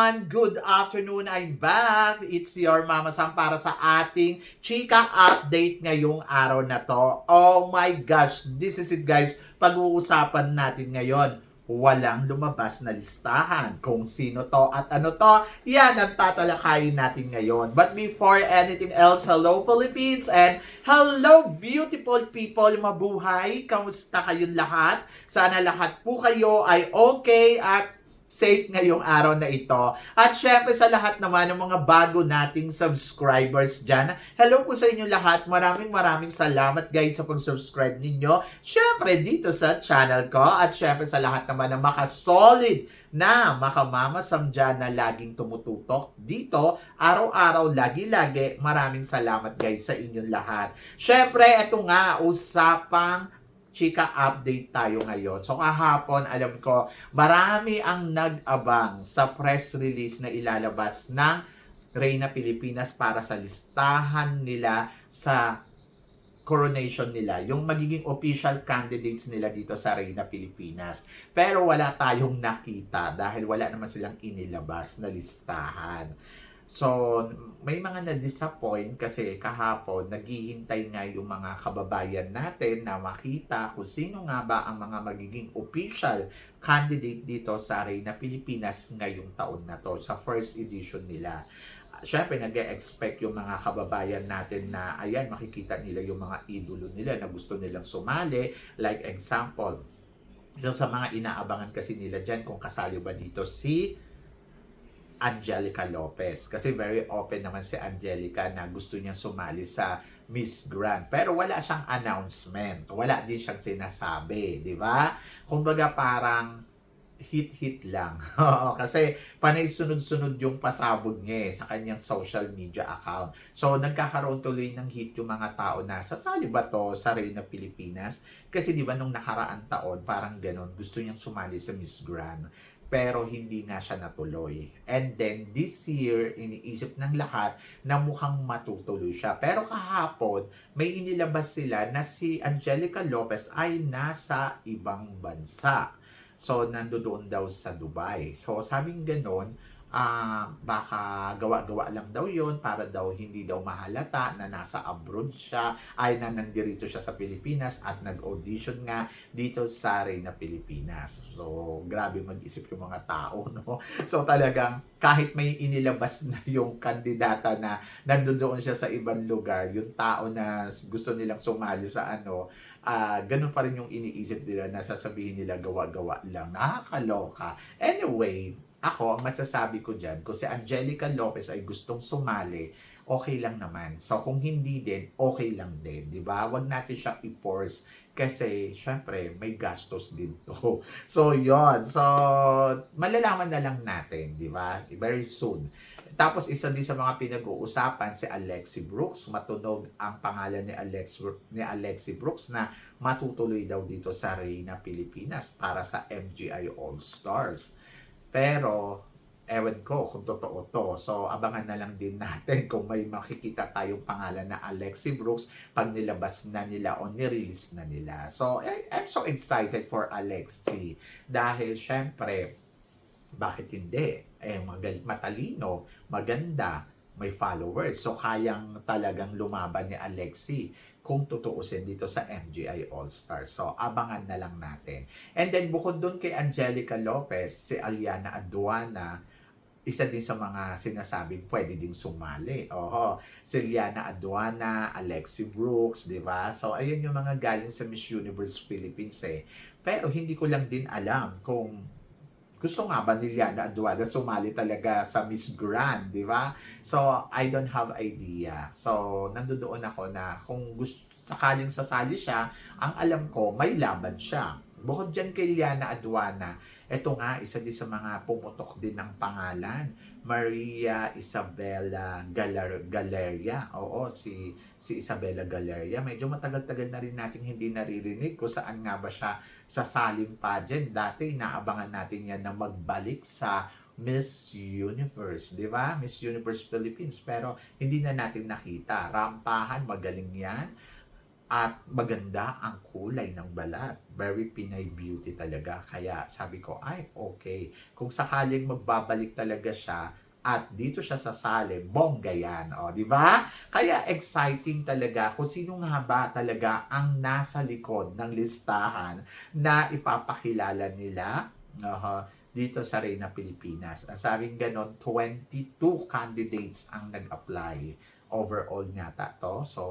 everyone! Good afternoon! I'm back! It's your Mama Sam para sa ating chika update ngayong araw na to. Oh my gosh! This is it guys! Pag-uusapan natin ngayon, walang lumabas na listahan. Kung sino to at ano to, yan ang tatalakayin natin ngayon. But before anything else, hello Philippines and hello beautiful people! Mabuhay! Kamusta kayong lahat? Sana lahat po kayo ay okay at safe ngayong araw na ito. At syempre sa lahat naman ng mga bago nating subscribers dyan, hello po sa inyo lahat. Maraming salamat guys sa pag-subscribe ninyo. Syempre dito sa channel ko. At syempre sa lahat naman ng makasolid na makamamasam dyan na laging tumututok dito, araw-araw, lagi-lagi. Maraming salamat guys sa inyong lahat. Syempre, ito nga, usapang chika update tayo ngayon. So kahapon, alam ko, marami ang nag-abang sa press release na ilalabas ng Reyna Pilipinas para sa listahan nila sa coronation nila, yung magiging official candidates nila dito sa Reyna Pilipinas. Pero wala tayong nakita dahil wala naman silang inilabas na listahan. So, may mga na-disappoint kasi kahapon naghihintay nga yung mga kababayan natin na makita kung sino nga ba ang mga magiging official candidate dito sa Reyna Pilipinas ngayong taon na to, sa first edition nila. Siyempre, nag-expect yung mga kababayan natin na, ayan, makikita nila yung mga idolo nila na gusto nilang sumali. Like example, isa sa mga inaabangan kasi nila dyan kung kasali ba dito si Angelica Lopez. Kasi very open naman si Angelica na gusto niyang sumali sa Miss Grand. Pero wala siyang announcement. Wala din siyang sinasabi. Di ba? Kumbaga parang hit-hit lang. Kasi panay sunod-sunod yung pasabog niya sa kanyang social media account. So, nagkakaroon tuloy ng hit yung mga tao na sasali ba to sa Reyna Pilipinas? Kasi di ba nung nakaraan taon, parang ganon, gusto niyang sumali sa Miss Grand. Pero hindi nga siya natuloy. And then, this year, iniisip ng lahat na mukhang matutuloy siya. Pero kahapon, may inilabas sila na si Angelica Lopez ay nasa ibang bansa. So, nandoon daw sa Dubai. So, sabing ganon, baka gawa-gawa lang daw yon para daw hindi daw mahalata na nasa abroad siya, ay na nandirito siya sa Pilipinas at nag-audition nga dito sa Reyna Pilipinas. So, grabe mag-isip yung mga tao, no? So, talagang kahit may inilabas na yung kandidata na nandoon siya sa ibang lugar, yung tao na gusto nilang sumali sa ganun pa rin yung iniisip nila na sasabihin nila gawa-gawa lang. Nakakaloka. Anyway, ako, ang masasabi ko dyan, kung si Angelica Lopez ay gustong sumali, okay lang naman. So, kung hindi din, okay lang din. Di ba? Huwag natin siya i-force kasi, syempre, may gastos din to. So, yon. So, malalaman na lang natin, di ba? Very soon. Tapos, isa din sa mga pinag-uusapan, si Alexi Brooks. Matunog ang pangalan ni Alexi Brooks na matutuloy daw dito sa Reyna Pilipinas para sa MGI All-Stars. Pero, ewan ko kung totoo to. So, abangan na lang din natin kung may makikita tayong pangalan na Alexi Brooks pag nilabas na nila o nirelease na nila. So, I'm so excited for Alexi. Dahil, syempre, bakit hindi? Matalino, maganda, may followers. So, kayang talagang lumaban ni Alexi kung tutuusin dito sa MGI All-Stars. So, abangan na lang natin. And then, bukod dun kay Angelica Lopez, si Aliana Aduana, isa din sa mga sinasabing pwede ding sumali. Oho, si Liana Aduana, Alexi Brooks, di ba? So, ayun yung mga galing sa Miss Universe Philippines eh. Pero hindi ko lang din alam kung gusto nga ba ni Liana Aduana sumali talaga sa Miss Grand, di ba? So, I don't have idea. So, nandoon ako na kung gusto, sakaling sasali siya, ang alam ko, may laban siya. Bukod dyan kay Liana Aduana, ito nga, isa din sa mga pumutok din ng pangalan, Maria Isabela Galeria. Oo, si Isabela Galeria. Medyo matagal-tagal na rin natin hindi naririnig kung saan nga ba siya sasaling pageant. Dati, inaabangan natin yan na magbalik sa Miss Universe, di ba? Miss Universe Philippines. Pero hindi na natin nakita. Rampahan, magaling yan. At maganda ang kulay ng balat. Very Pinay beauty talaga. Kaya sabi ko, ay okay. Kung sakaling magbabalik talaga siya, at dito siya sasali, bongga yan. O, di ba? Kaya exciting talaga kung sino nga ba talaga ang nasa likod ng listahan na ipapakilala nila dito sa Reyna Pilipinas. Ang sabing ganon, 22 candidates ang nag-apply. Overall yata to. So,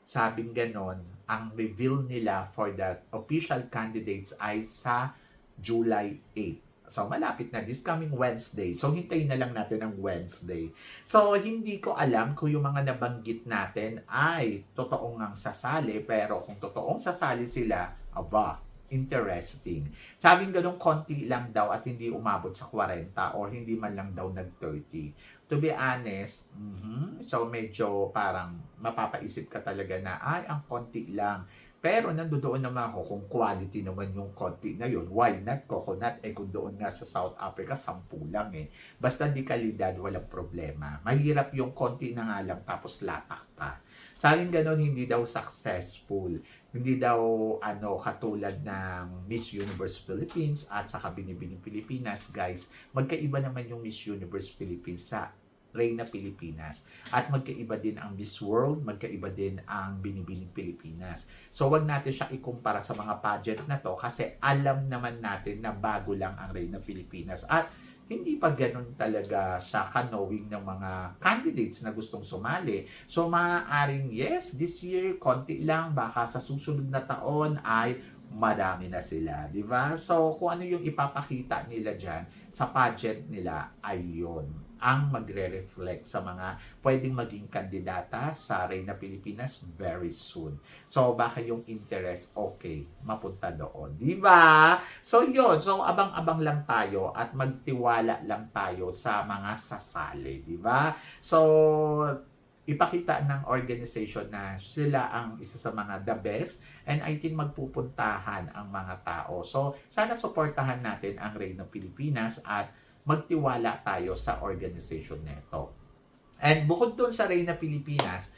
sabing ganon, ang reveal nila for the official candidates ay sa July 8. So, malapit na this coming Wednesday. So, hintayin na lang natin ang Wednesday. So, hindi ko alam kung yung mga nabanggit natin ay totoong ngang sasali. Pero kung totoong sasali sila, aba, interesting. Sabing ganun, konti lang daw at hindi umabot sa 40 or hindi man lang daw nag-30. To be honest, so medyo parang mapapaisip ka talaga na, ay, ang konti lang. Pero nandoon naman ako kung quality naman yung konti na yun. Why not coconut? Eh kung doon nga sa South Africa, 10 lang eh. Basta di kalidad, walang problema. Mahirap yung konti na nga lang tapos latak pa. Sa akin ganun, hindi daw successful. Hindi daw katulad ng Miss Universe Philippines at saka Binibining Pilipinas, guys. Magkaiba naman yung Miss Universe Philippines sa Reyna Pilipinas. At magkaiba din ang Miss World, magkaiba din ang Binibining Pilipinas. So wag natin siya ikumpara sa mga pageant na to kasi alam naman natin na bago lang ang Reyna Pilipinas at hindi pa ganun talaga siya ka-knowing ng mga candidates na gustong sumali. So maaaring yes, this year konti lang, baka sa susunod na taon ay madami na sila, di ba? So kung ano yung ipapakita nila dyan sa pageant nila ay yun ang magre-reflect sa mga pwedeng maging kandidata sa Reyna Pilipinas very soon. So, baka yung interest, okay, mapunta doon. Di ba? So, yun. So, abang-abang lang tayo at magtiwala lang tayo sa mga sasali. Di ba? So, ipakita ng organization na sila ang isa sa mga the best and I think magpupuntahan ang mga tao. So, sana suportahan natin ang Reyna Pilipinas at magtiwala tayo sa organization nito. And bukod doon sa Reyna Pilipinas,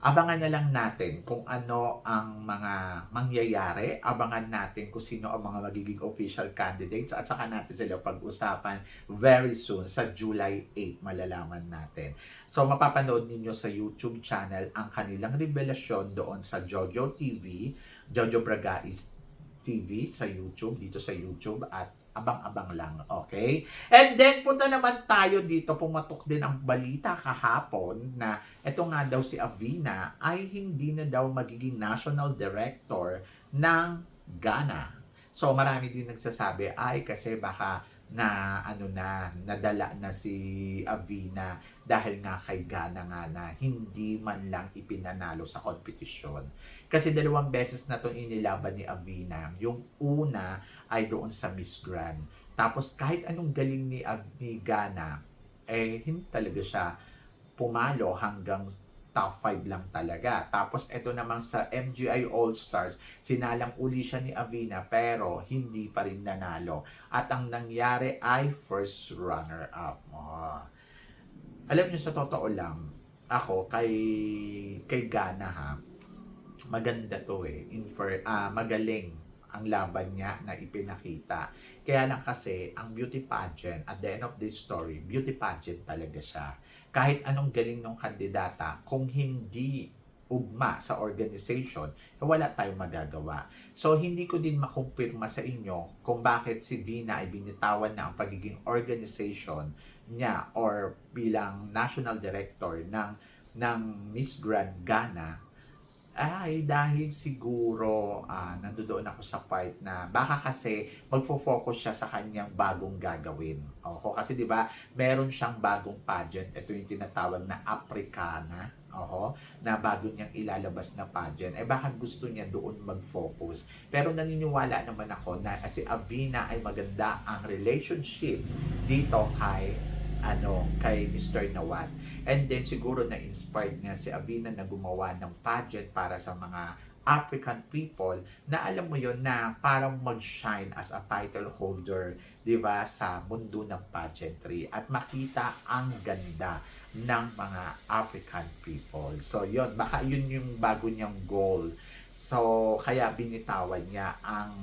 abangan na lang natin kung ano ang mga mangyayari, abangan natin kung sino ang mga magiging official candidates at saka natin sila pag-usapan very soon sa July 8, malalaman natin. So mapapanood ninyo sa YouTube channel ang kanilang revelasyon doon sa Jojo TV, Jojo Bragais TV sa YouTube, dito sa YouTube at abang-abang lang, okay? And then, punta naman tayo dito, pumatok din ang balita kahapon na eto nga daw si Avina ay hindi na daw magiging national director ng Ghana. So, marami din nagsasabi, ay kasi baka nadala na si Avina dahil nga kay Ghana nga na hindi man lang ipinanalo sa kompetisyon. Kasi 2 beses na itong inilaban ni Avina. Yung una ay doon sa Miss Grand. Tapos kahit anong galing ni Ghana, hindi talaga siya pumalo hanggang top 5 lang talaga. Tapos ito naman sa MGI All-Stars, sinalang uli siya ni Avina pero hindi pa rin nanalo. At ang nangyari ay first runner-up. Alam niyo, sa totoo lang, ako kay Ghana maganda to eh. Magaling ang laban niya na ipinakita. Kaya lang kasi, ang beauty pageant, at the end of this story, beauty pageant talaga siya. Kahit anong galing ng kandidata, kung hindi ugma sa organization, wala tayong magagawa. So, hindi ko din makumpirma sa inyo kung bakit si Vina ay binitawan na ang pagiging organization niya or bilang national director ng Miss Grand Ghana. Ay, dahil siguro nandoon ako sa part na baka kasi magfo-focus siya sa kanyang bagong gagawin. Kasi 'di ba, meron siyang bagong pageant. Ito yung tinatawag na Africana. Na bago niyang ilalabas na pageant. Baka gusto niya doon mag-focus. Pero naniniwala naman ako na kasi Avina ay maganda ang relationship dito kay Mr. Nawat. And then siguro na-inspired nga si Avina na gumawa ng pageant para sa mga African people na alam mo yon na parang mag-shine as a title holder, 'di ba, sa mundo ng pageantry at makita ang ganda ng mga African people. So yun, baka yun yung bago niyang goal. So kaya binitawan niya ang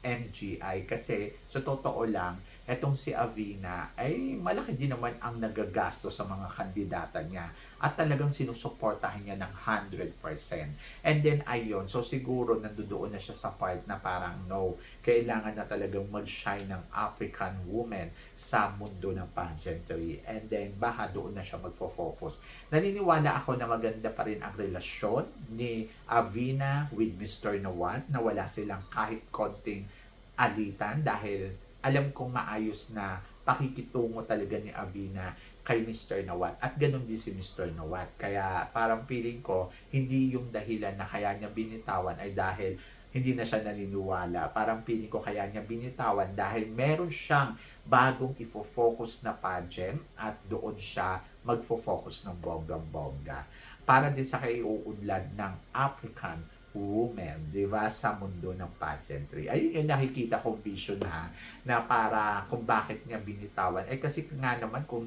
MGI kasi sa totoo lang, etong si Avina ay malaki din naman ang nagagasto sa mga kandidata niya at talagang sinusuportahan niya ng 100%. And then ayun, so siguro nandoon na siya sa part na parang no, kailangan na talagang mag-shine ng African woman sa mundo ng pageantry. And then baka doon na siya magfo-focus. Naniniwala ako na maganda pa rin ang relasyon ni Avina with Mr. Nawat, na wala silang kahit konting alitan dahil alam kong maayos na pakikitungo talaga ni Avina kay Mr. Nawat. At ganun din si Mr. Nawat. Kaya parang feeling ko, hindi yung dahilan na kaya niya binitawan ay dahil hindi na siya naniniwala. Parang feeling ko kaya niya binitawan dahil meron siyang bagong ifo-focus na pageant at doon siya magfo-focus ng bonggang-bongga. Para din sa kaiuunlad ng African women, di ba, sa mundo ng pageantry. Ayun yung nakikita kong vision na para kung bakit niya binitawan. Eh kasi nga naman kung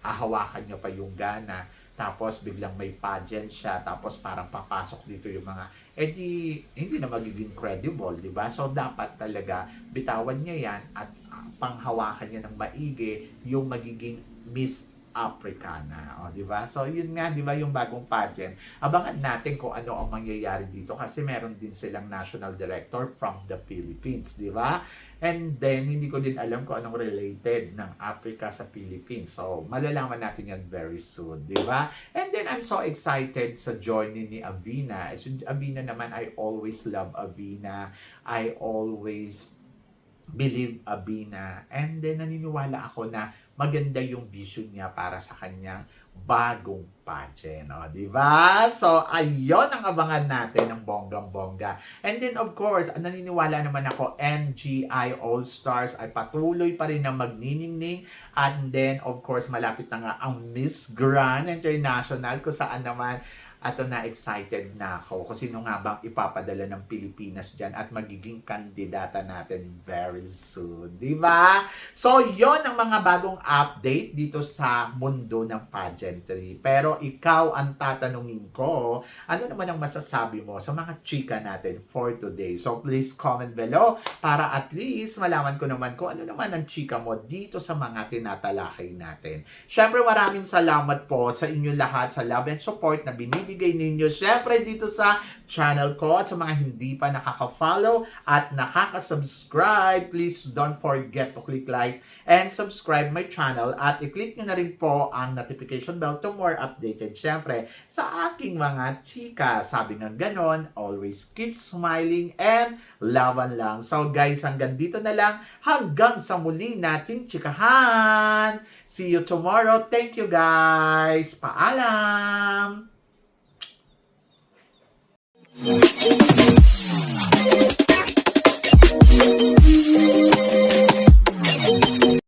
hahawakan niya pa yung gana, tapos biglang may pageant siya, tapos parang papasok dito yung mga, hindi na magiging credible, di ba? So dapat talaga bitawan niya yan at panghawakan niya ng maigi yung magiging Miss Africana, di ba? So yun nga, di ba, yung bagong pageant. Abangan natin kung ano ang mangyayari dito kasi meron din silang national director from the Philippines, di ba? And then hindi ko din alam kung anong related ng Africa sa Philippines. So malalaman natin yan very soon, di ba? And then I'm so excited sa journey ni Avina. So, Avina naman, I always love Avina. I always believe Avina. And then naniniwala ako na maganda yung vision niya para sa kanyang bagong pageant, di ba? So, ayun ang abangan natin ng bonggang-bongga. And then, of course, naniniwala naman ako, MGI All-Stars ay patuloy pa rin na magniningning. And then, of course, malapit na nga ang Miss Grand International kung saan naman ato na excited na ako kung sino nga bang ipapadala ng Pilipinas dyan at magiging kandidata natin very soon. Diba? So, yon ang mga bagong update dito sa mundo ng pageantry. Pero ikaw ang tatanungin ko, ano naman ang masasabi mo sa mga chika natin for today? So, please comment below para at least malaman ko naman kung ano naman ang chika mo dito sa mga tinatalakay natin. Syempre, maraming salamat po sa inyo lahat sa love and support na binibigay ninyo syempre dito sa channel ko at sa mga hindi pa nakaka-follow at nakaka-subscribe, please don't forget to click like and subscribe my channel at i-click nyo na rin po ang notification bell to more updated syempre sa aking mga chika. Sabi ng ganon, always keep smiling and laban lang. So guys, hanggang dito na lang, hanggang sa muli nating chikahan. See you tomorrow. Thank you guys. Paalam!